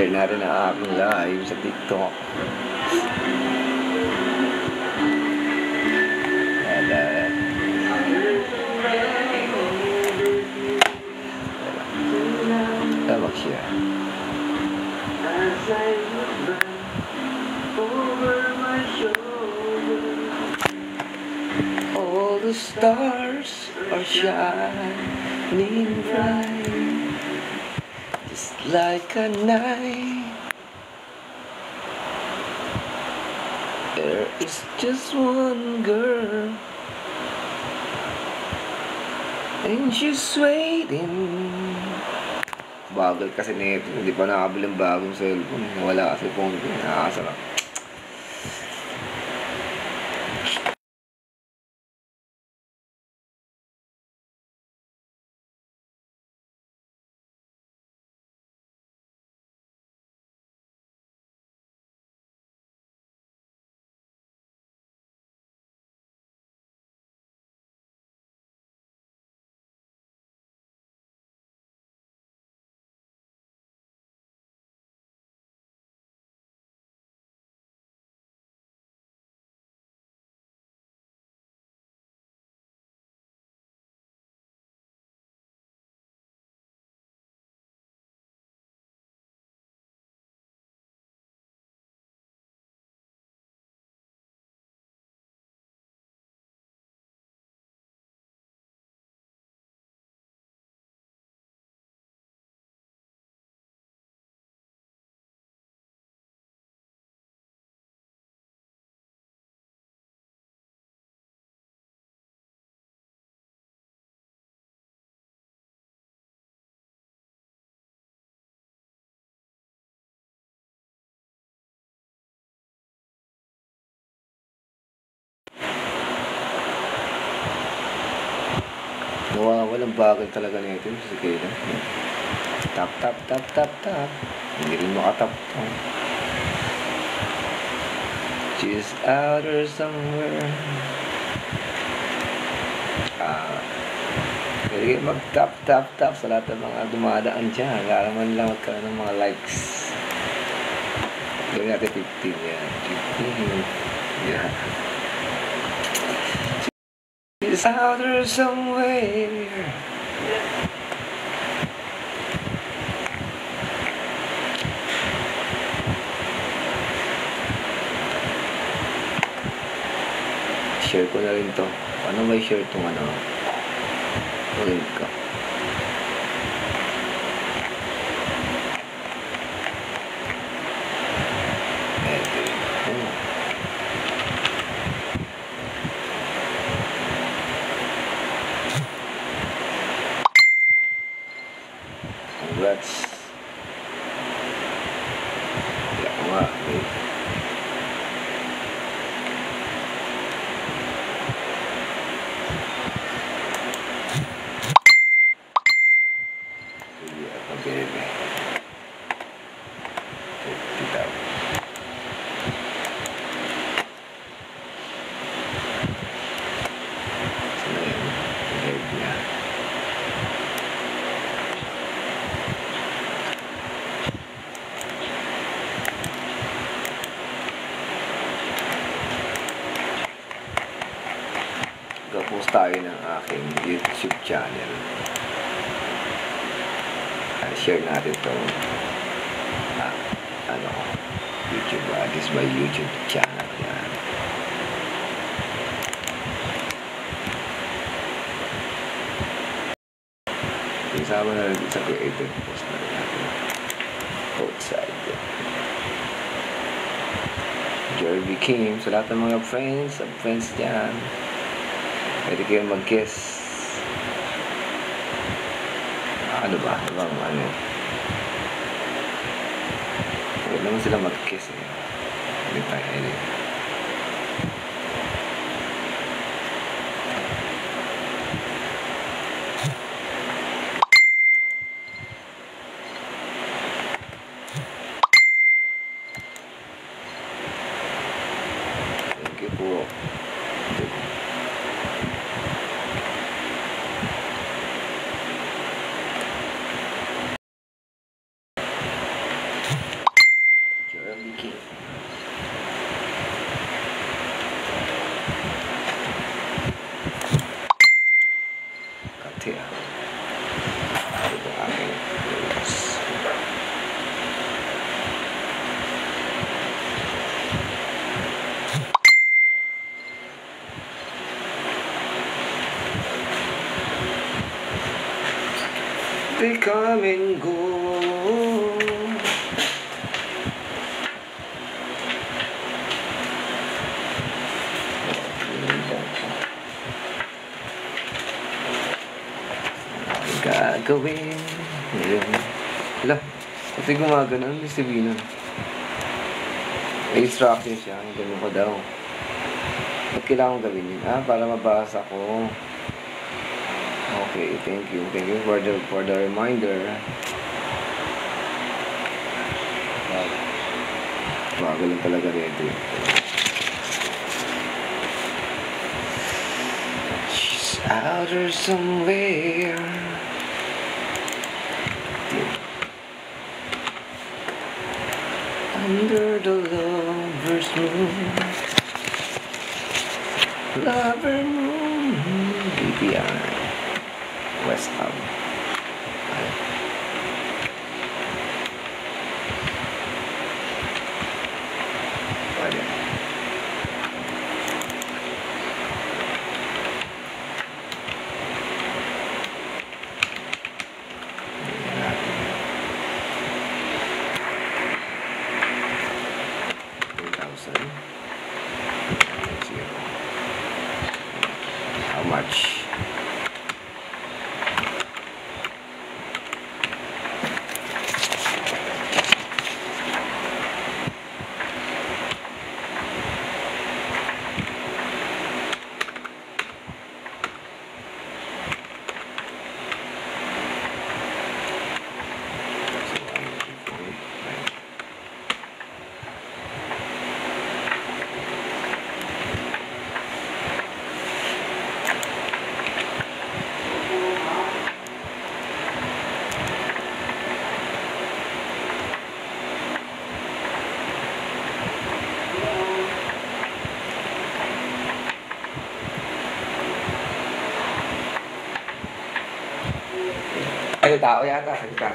share natin ang aking live sa TikTok. Mag-share. All the stars are shining bright, just like a night. There is just one girl, and she's waiting. Bagal kasi nito, hindi pa nakabili ng bagong cellphone. Wala kasi phone ko, nakakasarap. Walang bagal talaga na ito si Kayla. Tap. Hindi rin makatap. She's out or somewhere. Pwede kayo mag-tap sa lahat ng mga dumadaan dyan. Lalaman lang magkaroon ng mga likes. Gawin natin 15 yan. 15. Yeah. She's out there somewhere. Share ko na rin to. Paano may share itong link ko? Congrats. Ya, nga. Post tayo ng aking YouTube channel. Share natin ito. YouTube. This is my YouTube channel. Yan. Isama na rin sa creative post na rin natin. Outside. Jeremy Kim. Sa lahat ng mga friends dyan. Pwede kayo mag-kiss. Ano ba? Pwede naman sila mag-kiss eh. Hindi tayo Thank you po. Ito ang aking relax. They come and go. Gagawin ngayon. Hala, pati gumagano yung Sabihin. May instruction siya, gawin ko daw. Ba't kailangan gawin yun? Para mabasa ko. Okay, thank you for the reminder. Bago lang talaga ready. She's out there somewhere. Under the lover's moon. Lover moon. BBI. West Ham. Pwede. How much? Ay, tao yata. Ay, tao.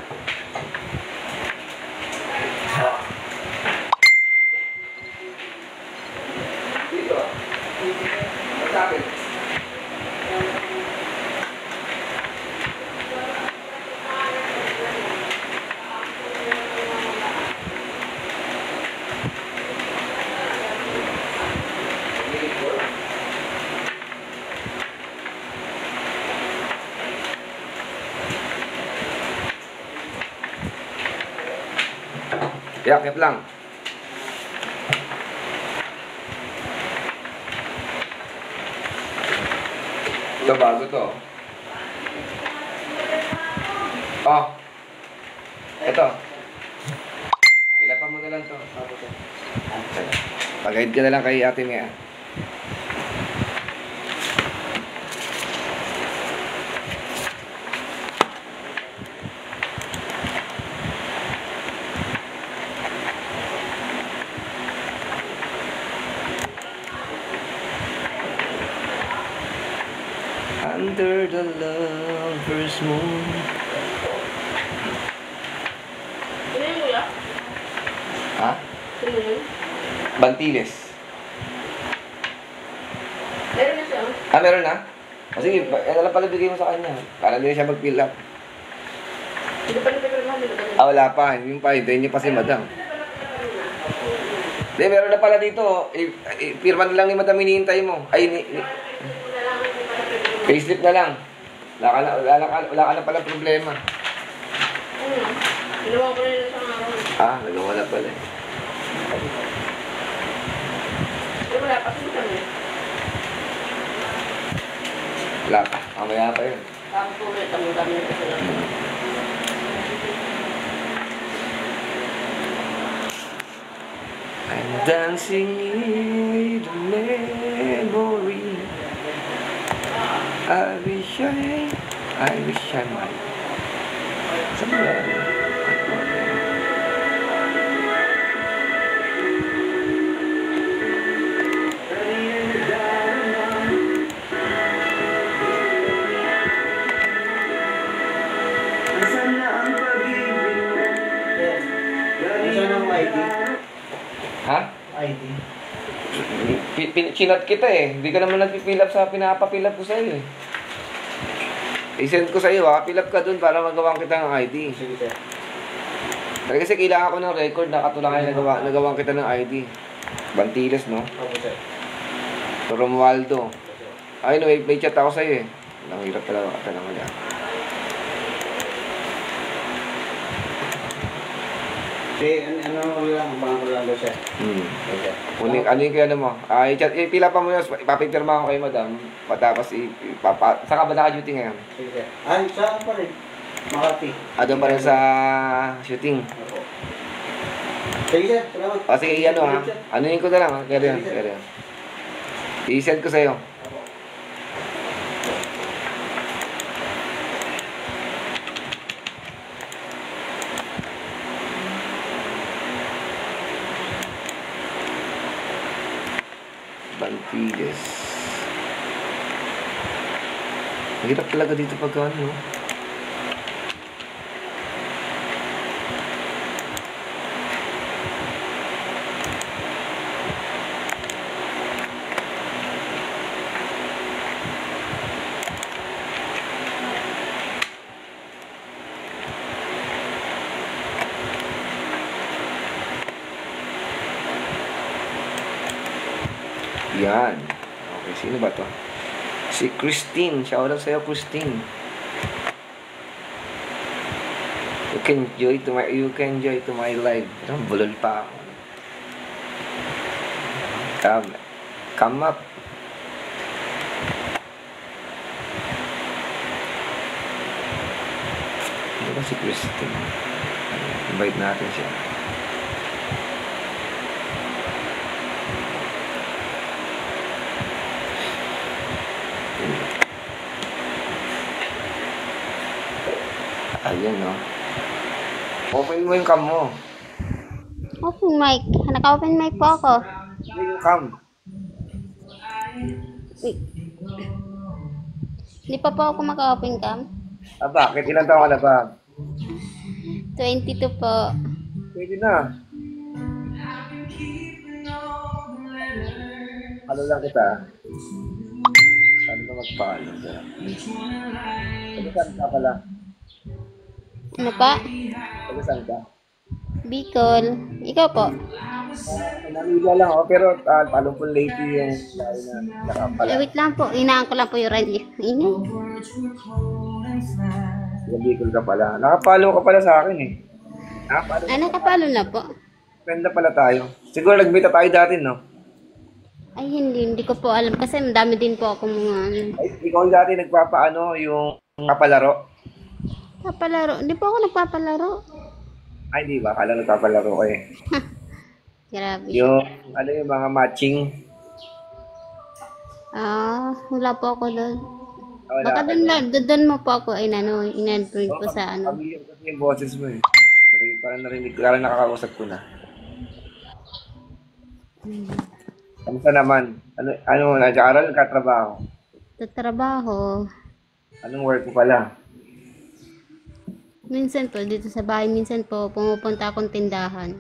Dito. Masapit. Yakit lang. Ito, bago to. Oh. Ito. Ilapan mo na lang to. Pag-guide ka na lang kay ate niya. Under the lover's moon. Ano yun, kuya? Ha? Ano yun? Bantiles. Meron na siya. Meron na? Sige, yan lang pala bigay mo sa kanya. Para hindi na siya mag-fill up. Hindi pa nipipirma namin. Wala pa. Yung pa, hintayin niyo pa si madam. Hindi, meron na pala dito. Pirma na lang ni madam, hinihintay mo. Ay, payslip na lang. Wala ka na pala problema. Ginawa ko na yun sa araw. Nagawa na pala eh. Wala pa sila kami. Wala pa. Mamaya pa yun. Tapos po ulit, dami na sila. I'm dancing in the memory. I wish I might. Saan ba yan? chinat kita eh. Hindi ka naman nagpipill up sa pinapapill up ko sa'yo eh. I-send ko sa'yo ha. Fill up ka dun para magawang kita ng ID. Sige, sir. Kasi kailangan ko ng record na katulangan nagawang kita ng ID. Bantiles, no? Opo, sir. Romualdo. Opo, sir. Ay, no, may chat ako sa'yo eh. Ang hirap talaga katanong niya. Ano lang, abangan ko lang daw, sir. Okay. Ano yung kaya mo? I-chat, pila pa mo yun. Ipapipirma ko kay madam. Patapos saan ka ba naka-duty ngayon? Sige, sir. Ay, saan pa rin? Makati. Doon pa rin sa shooting. Opo. Sige, sir. Salamat. Sige, ano ha? Ano yun ko na lang ha? Kaya yan. I-send ko sa'yo. Opo. Bantiles. Mahirap talaga dito pagka ano. Yan. Okay, sino ba to? Si Christine. Shoutout sa'yo, Christine. You can enjoy to my live. Bulol pa ako. Come up. Ano ba si Christine? Invite natin siya. Ayan, no? Open mo yung cam mo. Open mic. Naka-open mic po ako. Ano yung cam? Wait. Hindi pa po ako maka-open cam. Bakit? Ilan taon ka na ba? 22 po. Pwede na. Ano lang kita? Paano ba magpaano? Saan ka pala? Ano pa? Saan ka? Bicol. Ikaw po? Manila lang ako, pero palong po late yung lahi na nakapala. Wait lang po. Inaan ko lang po yung radio. Ingay. Bicol ka pala. Nakapalo ka pala sa akin eh. Nakapalo na po. Friend na pala tayo. Siguro nag-meet tayo dati, no? Ay, hindi ko po alam. Kasi madami din po ako mga Ay, ikaw dati nagpapaano yung kapalaro? Papalaro. Hindi po ako nagpapalaro. Ay, di ba? Kala nagpapalaro ko eh. Grabe. Yung, yung mga matching. Wala po ako doon. Wala Baka ka doon mo po ako in-advert po sa ano. Familiar kasi yung boses mo eh. Parang narinig, parang nakakausap ko na. Kamusta naman? Nag-aaral, nagkatrabaho? Sa trabaho. Anong work mo pala? Minsan po, dito sa bahay, minsan po, pumupunta akong tindahan.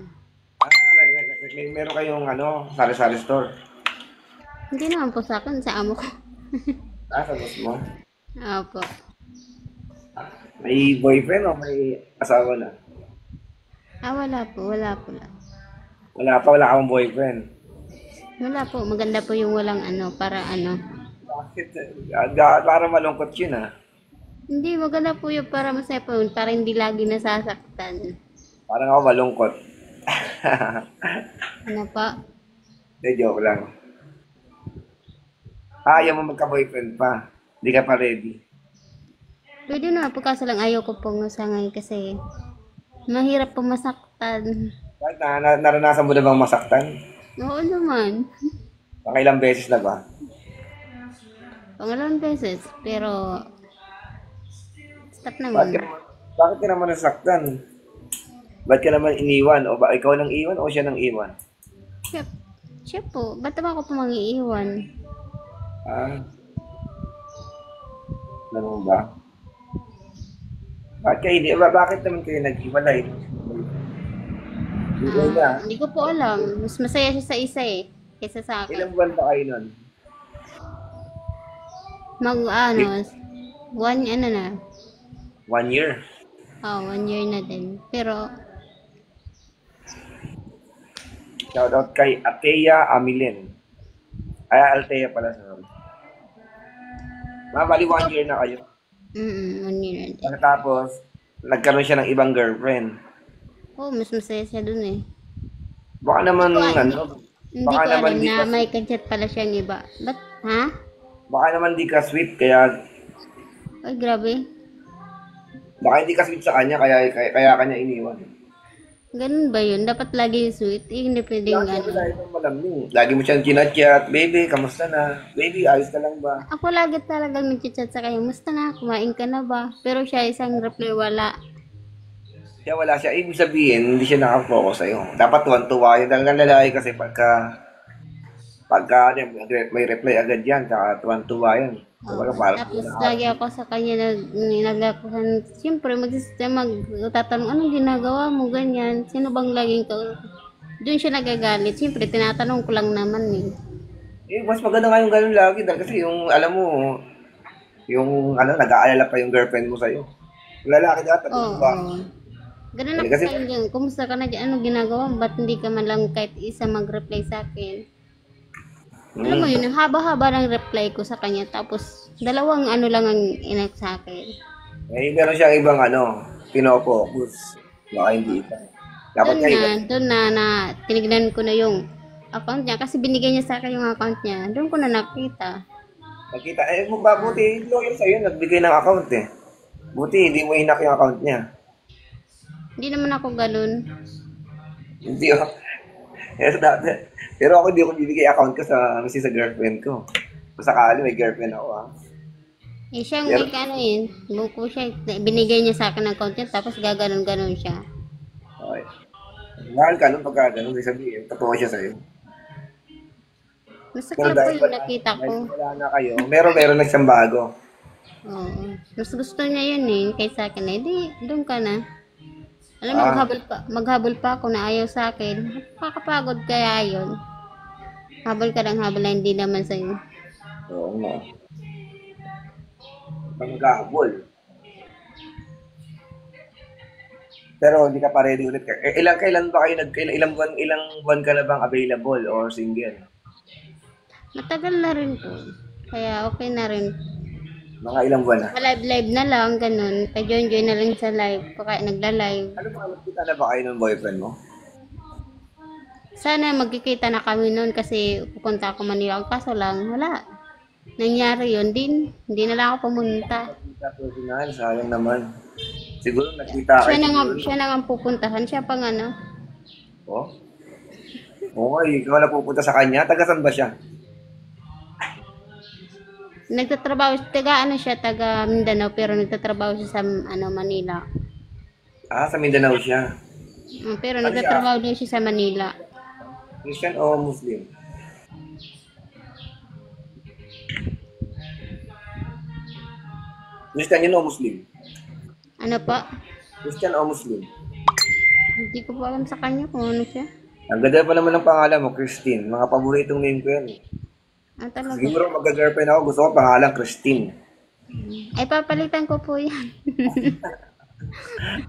Meron kayong sari-sari store? Hindi naman po sa akin, sa amo ko. Sa boss mo? Opo. May boyfriend o may asawa na? Wala po, wala po lang. Wala akong boyfriend. Wala po, maganda po yung walang para Bakit? Para malungkot yun ah. Hindi, maganda po yung para masaya po yun, para hindi lagi nasasaktan. Parang ako malungkot. Ano pa? Hindi, joke lang. Ayaw mo magka-boyfriend pa. Hindi ka pa ready. Pwede na po, kaso lang ayaw ko pong sangay kasi mahirap po masaktan. Bakit naranasan mo na bang masaktan? Oo naman. Pakailang beses na ba? Pangalawang beses, pero stop naman. Bakit ka naman nasaktan? Ba't ka naman iniwan? O ba ikaw nang iwan o siya nang iwan? Siya po, ba't naman ako po mangiiwan? Ganun ba? Bakit naman kayo nag-iwalay? Hindi ko po alam. Mas masaya siya sa isa eh. kaysa sa akin. Ilang buwan pa kayo nun? Ano na. 1 year. 1 year na din. Pero, Shoutout kay Atea Amilin. Ay, Altea pala. Sorry. Bali 1 year na kayo. 1 year na din. Pagkatapos, nagkaroon siya ng ibang girlfriend. Mas masaya siya dun eh. Baka naman, Hindi baka ko naman alam di na ka, may kachat pala siyang iba. Ba't, ha? baka naman di ka sweet, kaya, Ay, grabe. baka hindi ka sweet sa kanya, kaya kanya iniwan. Ganun ba yun? Dapat lagi sweet. Hindi pwedeng Lagi mo dahil malamig. Lagi mo siyang chinachat, baby, kamusta na? Baby, ayos ka lang ba? Ako lagi talagang nagchat sa kanya. Musta na? Kumain ka na ba? Pero siya isang reply wala. Kaya wala siya. Ibig sabihin, hindi siya nakafocus sa'yo. Dapat tuwan-tuwa yun. Dahil ang lalaki kasi pagka may reply agad yan, tsaka tuwan-tuwa yan. Tapos lagi ako sa kanya naglakuhan. Siyempre, magtatanong, anong ginagawa mo, ganyan? Sino bang laging ka? Doon siya nagagalit. Siyempre, tinatanong ko lang naman eh. Mas maganda nga yung ganun lagi. Dahil kasi yung, alam mo, nag-aalala pa yung girlfriend mo sa'yo. Lalaki dapat, ba? Ganun ako sa inyo. Kumusta ka na dyan? Anong ginagawa mo? Ba't hindi ka man lang kahit isa mag-reply sa akin? Alam mo yun, ang haba-haba ng reply ko sa kanya. Tapos, dalawang lang ang inak sa akin. Meron siyang ibang pinofocus. Baka hindi ito. Doon na tinignan ko na yung account niya. Kasi binigay niya sa akin yung account niya. Doon ko na nakita. Buti, loyal sa'yo, nagbigay ng account eh. Buti, hindi mo hinak yung account niya. Hindi naman ako ganun. Hindi ako. Pero ako hindi ko bibigay account ko sa girlfriend ko. Kung sakali may girlfriend ako Siyang may buko siya. Binigay niya sa akin ng account niya, tapos gaganon-ganon siya. Okay. Mahal ka nun pagka ganun, sabihin, totoo siya sa'yo. Nasa club ko yung nakita ko. Wala na kayo. Meron na siyang bago. Oo. Mas gusto niya yun kaysa akin di, doon ka na. Alam mo, maghabol pa ako na ayaw sa akin. Kakapagod kaya yun. Habol ka ng habol na hindi naman sa'yo. Oo nga. Maghabol. Pero hindi ka pa ready ulit. Kailan ba kayo ilang buwan ka na bang available or single? Matagal na rin po. Kaya okay na rin. Mga ilang buwan na? Live na lang, ganun. Pa-join na lang sa live. Pagka nagla-live. Ano ba, magkita na ba kayo ng boyfriend mo? Sana magkikita na kami noon kasi pupunta ako Manila. Kaso lang, wala. Nangyari yun din. Hindi na lang ako pumunta. Personal, sayang naman. Siguro nakita kayo. Siya na nga pupuntahan. Siya pang Oh? Okay, ikaw na pupunta sa kanya. Taga-san ba siya? Nagtatrabaho, taga Mindanao, pero nagtatrabaho siya sa Manila. Sa Mindanao siya. Pero nagtatrabaho din siya sa Manila. Christian o Muslim? Christian yun o Muslim? Ano pa? Christian o Muslim? Hindi ko pa alam sa kanya kung ano siya. Ang ganda pa naman ng pangalan mo, Christine. Mga paboritong name ko yan. Talaga. Siguro magka-girlfriend ako, gusto ko pangalan Christine. Ay, papalitan ko po yan.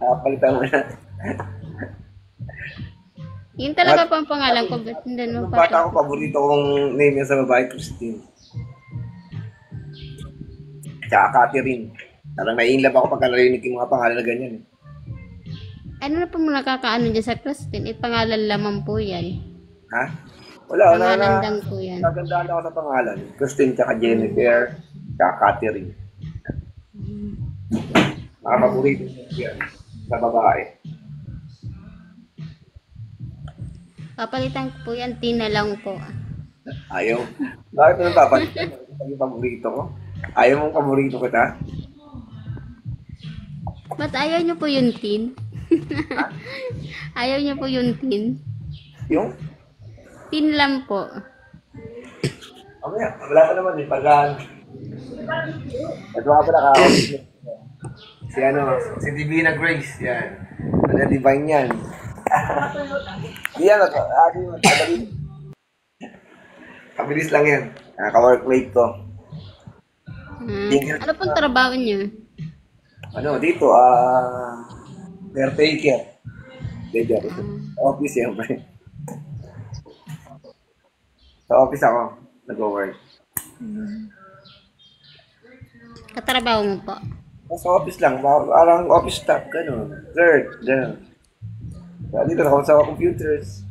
Palitan mo na. Yun talaga pang pangalan ko. But hindi Nung naman bata ko, paborito kong name yan sa babae, Christine. Tsaka Catherine. Parang nai-inlove ako pagka narinig yung mga pangalan na ganyan. Ano na po mo nakakaano dyan sa Christine? Pangalan lamang po yan. Ha? Wala Pangalan lang po yan. Nagandaan ako sa pangalan. Christine, tsaka Jennifer, tsaka Catherine. Mga paborito yan sa babae. Papalitan ko po yan. Tina lang po. Ayaw. Bakit naman papalitan? Ito yung paborito ko. Ayaw mong paborito kita? Ba't ayaw niyo po yung tin? Ayaw niyo po yung tin? Yung? Tin lang po. Wala pa naman eh. Ito nga pala si Divina Grace. Yan. Divine yan. Diyan, madali. Mabilis lang yan. Ka-workmate ko. Ano pong trabaho niyo? Ano, dito, caretaker. Dito. Office, siyempre. Sa office ako, nag-work. Katrabaho mo po? Sa office lang, parang office staff, gano'n. Clerk, gano'n. Dito na ako sa computers.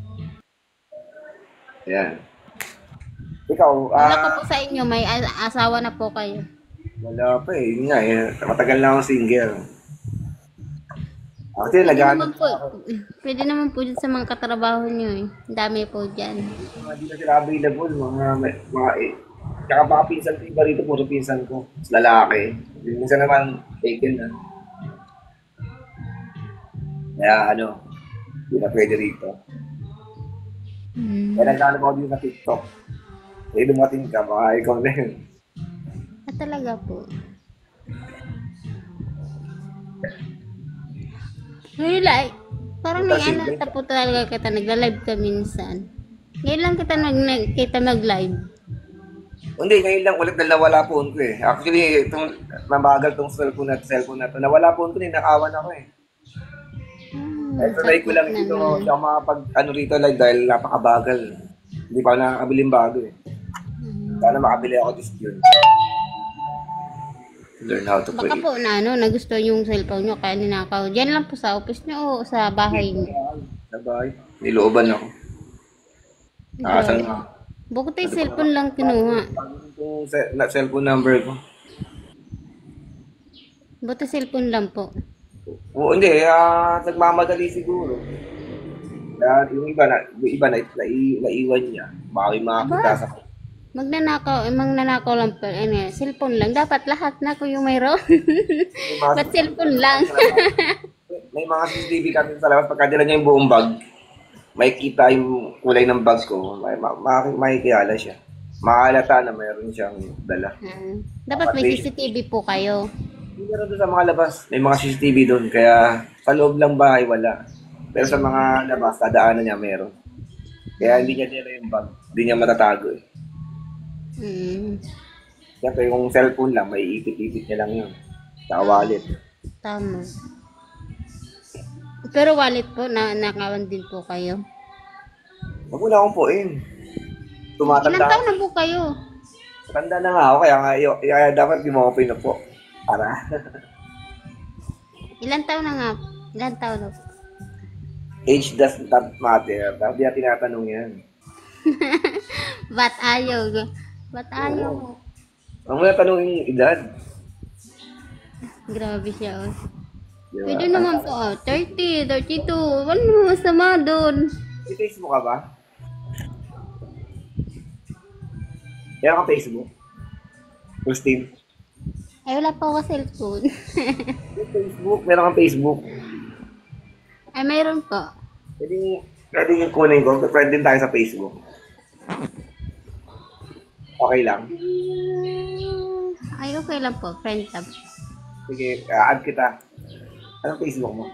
Ayan. Ikaw, Wala ko po sa inyo, may asawa na po kayo. wala pa eh. Yun nga eh. Matagal na akong single. Kasi Pwede naman po dyan sa mga katrabaho nyo eh. Ang dami po dyan. hindi na sila available. Tsaka baka pinsan ko iba rito, puro pinsan ko. Lalaki. Minsan naman, taken na. Kaya hindi na pwede rito. Kaya nagkano ako dito sa TikTok. Kaya dumating ka, baka ikaw na yun. Talaga po. Ngayon lang, parang naialata po talaga kita, nagla-live ka minsan. Ngayon lang kita mag-live. Hindi, ngayon lang ulit dahil nawala phone ko eh. Actually, mabagal tong cellphone na to. Nawala phone ko eh, nakawan ako eh. Try ko lang ito, hindi ako makapag rito live dahil napakabagal. Hindi pa ako nakakabiling bago eh. Sana makabili ako this June. Learn how to play. Baka po nagustuhan yung cellphone nyo kaya ninakaw. Diyan lang po sa office nyo o sa bahay nyo? Sa bahay. Nilooban ako. Nakasan ako. Bukod yung cellphone lang kinuha. Yung cellphone number ko. Buti cellphone lang po. Oo, hindi. Nagmamadali siguro. Yung iba naiwan niya. Baka yung makakita sa Magnanakaw lang po. Cellphone lang. Dapat lahat na ko yung mayroon. Ba't cellphone lang? May mga CCTV kami sa labas. Pagkadila niya yung buong bag, may kita yung kulay ng bag ko. Makikilala siya. Makalata na mayroon siyang dala. Dapat may CCTV po kayo. Hindi meron doon sa mga labas. May mga CCTV doon. Kaya sa loob lang bahay, wala. Pero sa mga labas, dadaanan niya meron. Kaya hindi niya dila yung bag. Hindi niya matatago eh. Siyempre yung cellphone lang, may ipit-ipit niya lang yun. Sa wallet. Tama. Pero wallet po, nakawan din po kayo. Huwag mo na akong puin. Tumatanda. Ilang taon na po kayo? Tanda na nga ako, kaya dapat di mo ako pinupo. Para. Ilang taon na nga? Ilang taon na po? Age does not matter. Hindi na tinatanong yan. Ba't ayaw? Ba't ayaw mo? Huwag mo na tanongin yung edad. Grabe siya, oh. Diba? Pwede naman po, 30, 32. Ano masama doon? May Facebook ka ba? Meron ka Facebook? Christine? Ay, wala pa ako cellphone. Facebook? Meron kang Facebook? Ay, mayroon po. Pwede yung kunin ko. Friend din tayo sa Facebook. Okay lang? Ay, okay lang po. Friend tab. Sige, add kita. Anong Facebook mo?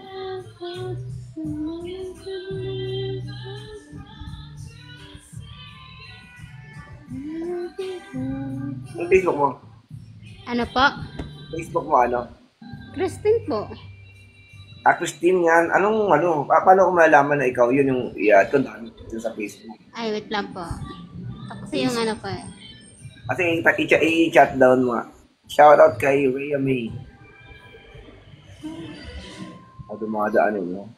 Anong Facebook mo? Ano po? Facebook mo ano? Christine po. Christine yan. Paano ko malalaman na ikaw yun yung i-add ko sa Facebook? Ay, wait lang po. Kasi yung ano po eh. Kasi i-chat down mo. Shoutout kay Rhea May. Dumadaanin mo.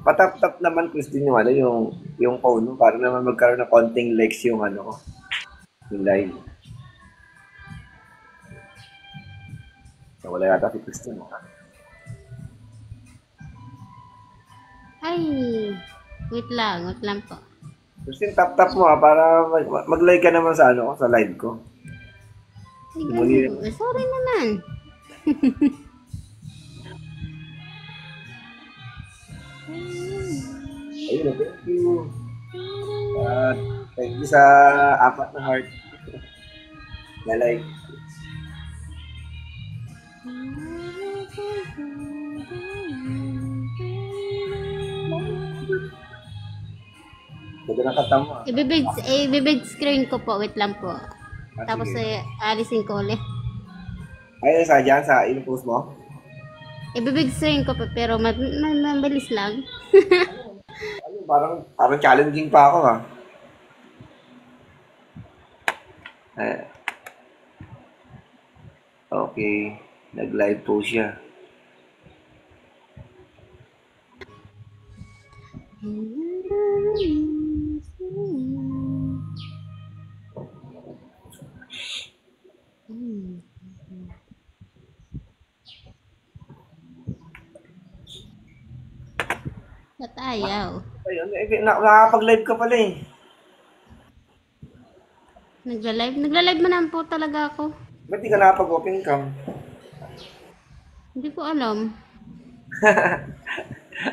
Patap-tap naman, Christine, yung phone mo para naman magkaroon ng konting likes yung yung live. So, wala yata si Christine. Ay, wait lang po. Christine, tap-tap mo para mag-like ka naman sa sa live ko. Ay, sorry naman. Ayun, thank you. Thank you sa 4 na heart. Na-like. Ganda ng kanta mo. Ibibig screen ko po. Wait lang po. Tapos sige. alisin ko ulit. Ay, sa dyan, sa in-post mo? Ibibig screen ko po pero mabilis lang. Ano, parang challenging pa ako, ha? Okay. Nag-live po siya. Ba't ayaw? Ayun, nakakapag-live ka pala eh. Nagla-live mo naman po talaga ako. Ba't di ka nakapag-open cam? Hindi ko alam.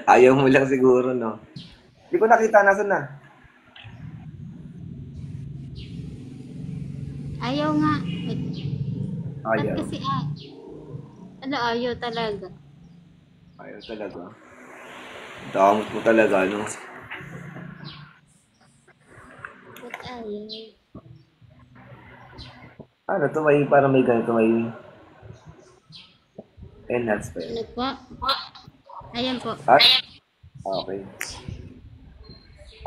Ayaw mo lang siguro, no? Di ko nakita, nasan na? Ayaw nga. Ayaw. Ba't kasi ayaw talaga. Ayaw talaga. Damot mo talaga, no? Ba't ayaw? Ano to, parang may ganito, may enhance pa yun. Ano po? Ayan po. Okay.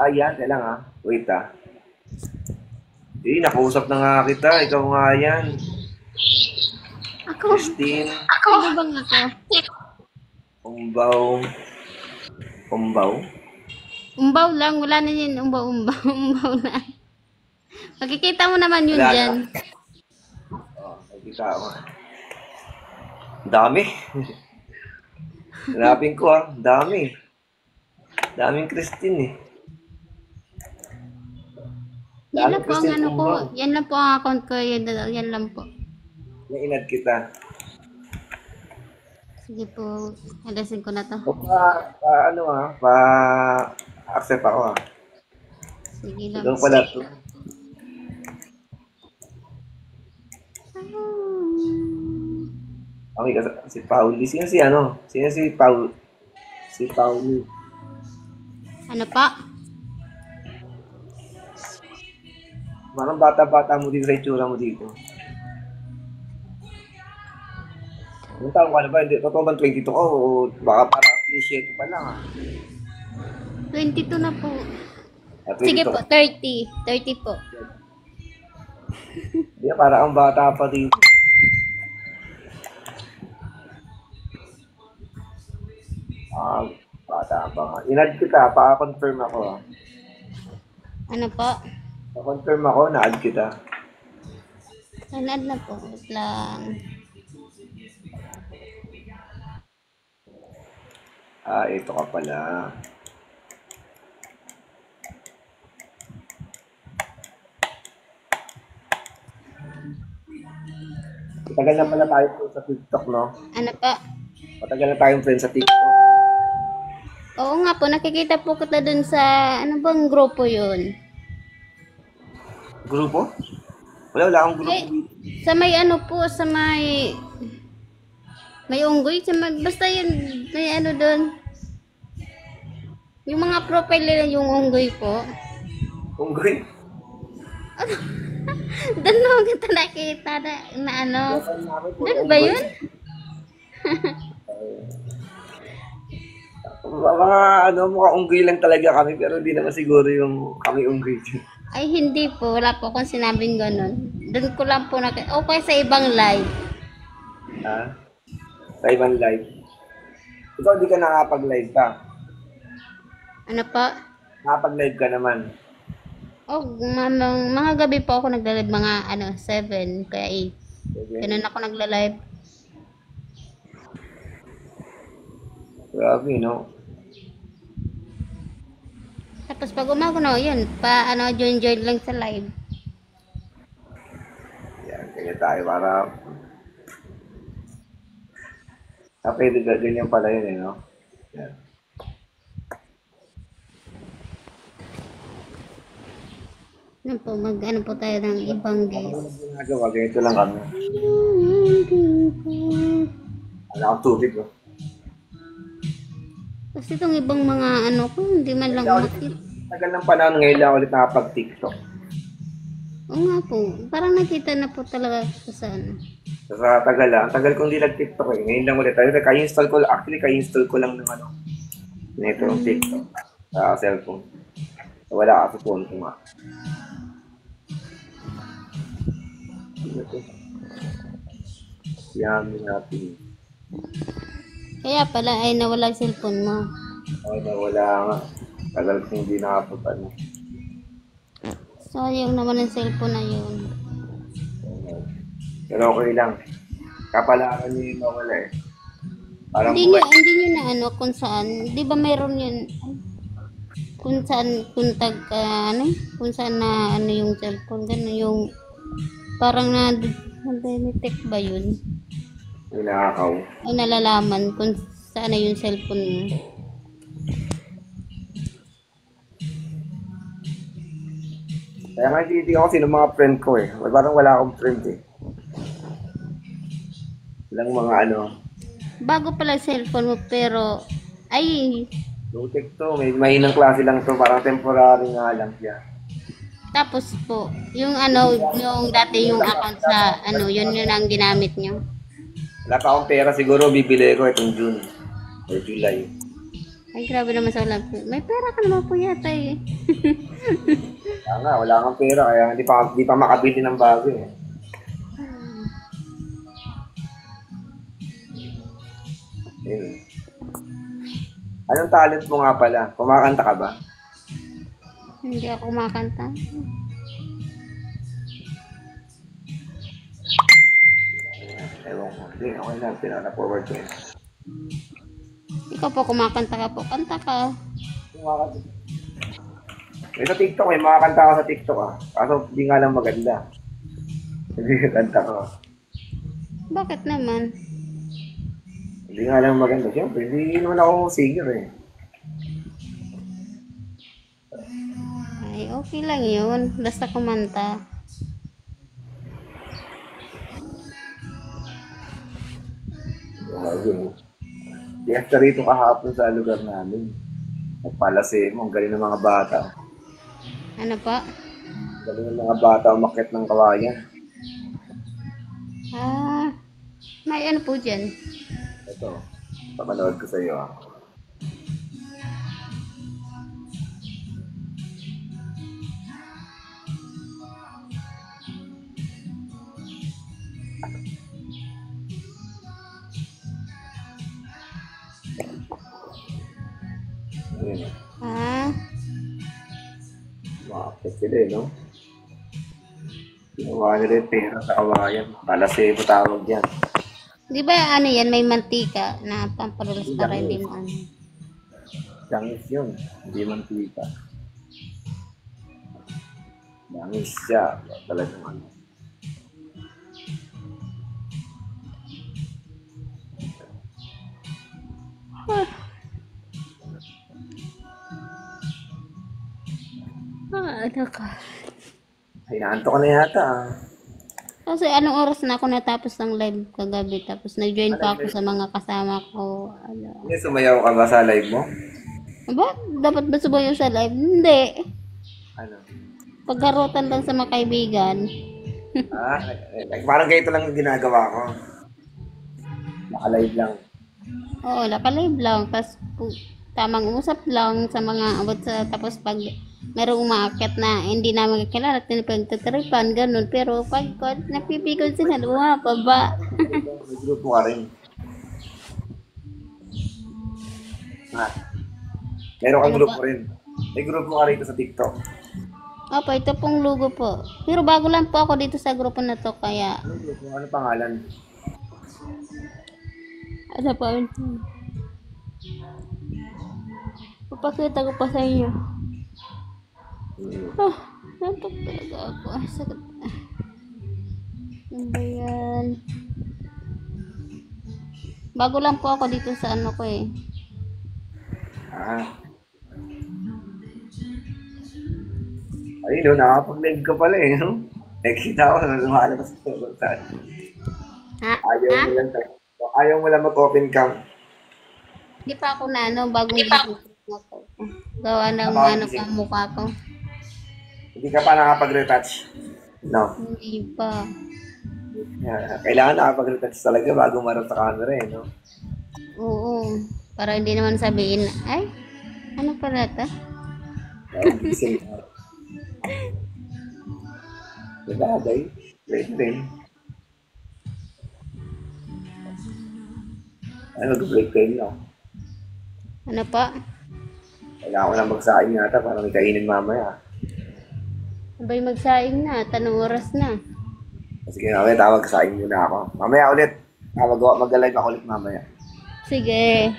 Ayan, kailang ha. Wait ha. Nakausap na nga kita. Ikaw nga yan. Ako? Christine. Ano bang ako? Umbaw. Umbaw lang. Wala na yun. Umbaw lang. Makikita mo naman yun Wala dyan. Nakikita ako. Dami. Hanapin ko ha. Dami. Daming Christine eh. Yan lang po ang Christine ano ko. Umbaw. Yan lang po ang account ko. Yan lang po. Nainad kita. Sige po. Alasin ko na to. O accept ako ha. Sige lang. Ikaw pala to. Okay, kasi si Pauli. Sino si ano? Sino si Paul? Si Pauli. Ano pa? Parang bata-bata mo dito sa itsura mo dito. Yung taong ka na ba? Hindi, totoo ba 22 ko? O baka parang 17 pa lang ha? 22 na po. Ah, 22 Sige po, ka. 30. 30 po. Hindi, parang ang bata pa dito. Bata pa nga. Inad kita, pa-confirm ako ha. Ano po? Pa-confirm ako, na-add kita. Sanad na po. Wait lang. Ito ka pala. Matagal na pala tayo sa TikTok, no? Ano po? Matagal na tayong friends sa TikTok. Oo nga po, nakikita po kita dun sa, ano bang grupo yun? Grupo? Wala akong grupo. Sa may ano po, sa may unggoy, basta yun, may ano dun. Yung mga profile nila yung unggoy po. Unggoy? Doon mo kita nakita na ano. Doon ba yun? Mga mga unggoy lang talaga kami, pero hindi naman siguro yung kami unggoy. Ay hindi po, wala po akong sinabing ganun. Doon ko lang po nakita. Okay sa ibang live. Ha? Sa ibang live. Ikaw di ka nakapag-live ka. Ano po? Nakapag-live ka naman. Oh, mga gabi po ako nagla-live, mga 7, kaya 8. Ganun ako nagla-live. Grabe, no? Tapos pag umaga yun, join lang sa live. Yan, kaya tayo para... pwede ganyan pala yun, no? Yan. Ano po, ano po tayo ng ibang guest. Ginagawa, ganito lang kami. Wala akong tubig, no? Kasi itong ibang mga ko, hindi man lang umakit. Tagal ng panahon ngayon lang ulit nakapag-TikTok. Oo nga po. Parang nakita na po talaga ko sa ano. Sa tagal ang tagal kong di nag-TikTok eh. Ngayon lang ulit. Kaya-install ko, actually, kaya-install ko lang ng ano. Nito ng TikTok. Sa cellphone. Wala ka sa phone ko nga. Yummy natin. Kaya pala ay nawala yung cellphone mo. Ay, nawala nga. Tagal kong hindi nakapunta. Sayang naman ang cellphone na yun. Pero okay lang. Kapalaran niyo yung mawala eh. Parang Hindi nyo na ano kung saan. Di ba mayroon yun? Kung saan, kung saan na ano yung cellphone. Ganun yung, parang na-detect ba yun? Ninakaw. O nalalaman kung saan na yung cellphone mo. Kaya nga hindi ako sino mga friend ko eh. Parang wala akong friend eh. Walang mga ano. Bago pala cellphone mo pero, ay, Low-tech to. May mahinang klase lang to. Parang temporary nga lang siya. tapos po, yung ano, yung dati yung account sa, ano, yun ang ginamit nyo. Wala pa akong pera siguro. Bibili ko itong June. Or July. Ay, grabe naman sa wala po. May pera ka naman po yata eh. Kaya nga, wala kang pera. Kaya hindi pa makabili ng bago eh. Ayun. Anong talent mo nga pala? Kumakanta ka ba? Hindi ako kumakanta. Ewan ko. Hindi, okay lang. Pinaka-forward ko yun. Ikaw po kumakanta ka po. Kanta ka. Kumakanta. Eh, sa TikTok, may mga kanta ako sa TikTok ah. Kaso hindi nga lang maganda. Hindi kanta ko. Bakit naman? Hindi nga lang maganda. Siyempre, hindi naman ako singer eh. Ay, okay lang yun. Basta kumanta. Yun. Fiesta rito kahapon sa lugar namin. Nagpalasemo, ang galing ng mga bata. Ano pa? Ang galing ng mga bata umakyat ng kawayan. Ah, may ano po dyan? Ito, papanood ko sa iyo ah. Ayan. Ah, Umakyat sila eh, no? Ginawa nila yung pera sa kawayan. Palasemo tawag yan. di ba ano yan, may mantika na pampadulas para hindi mo ano. Langis yun, hindi mantika. Langis siya, talagang ano. Ano ka? Ay, naanto ka na yata ah. Kasi anong oras na ako natapos ng live kagabi tapos nag-join pa ako sa mga kasama ko. Ano. Hindi, sumayaw ka ba sa live mo? Ba? Dapat ba sumayo sa live? Hindi. Ano? Pagkarotan lang sa mga kaibigan. Parang ganito lang yung ginagawa ko. Naka-live lang. Oo, naka-live lang. Tapos tamang usap lang sa mga abot sa tapos pag merong umaakyat na hindi na magkakilala at pinagtatripan, ganun. Pero pag napipikon sila, bumababa. May grupo ka rin. Meron kang Ano grupo ba? rin. May grupo ka rito sa TikTok. Opo, ito pong logo po. Pero bago lang po ako dito sa grupo na to, kaya Ano grupo? Ano pangalan? ano pa yun? Papakita ko pa sa inyo. Nantok talaga ako. Sakit. Ano ba yan? Bago lang po ako dito sa ano ko eh. Ay, no, nakapag-live ka pala eh, no? Nakikita ko na lumalabas ko. Ha? Ayaw mo lang mag-open cam. Hindi pa ako na ano, bagong dito. Ako. Gawa ng Ako, ano gising. ka mukha ko. Hindi ka pa nakapag-retouch. No. Hindi pa. Kailangan nakapag-retouch talaga bago marap sa camera eh, no? Oo. Para hindi naman sabihin, ay, ano pala ito? Ay, gising na. Nagagay. Wait din. Ano, mag-break time lang. Ano pa? Kailangan ko lang magsaing yata para may kainin mamaya. Abay magsaing na, tanong oras na. Sige, mamaya tawag, saing muna ako. Mamaya ulit. Mag-alive ako ulit mamaya. Sige.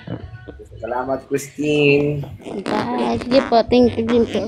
Salamat, Christine. Bye. Sige po, thank you din po.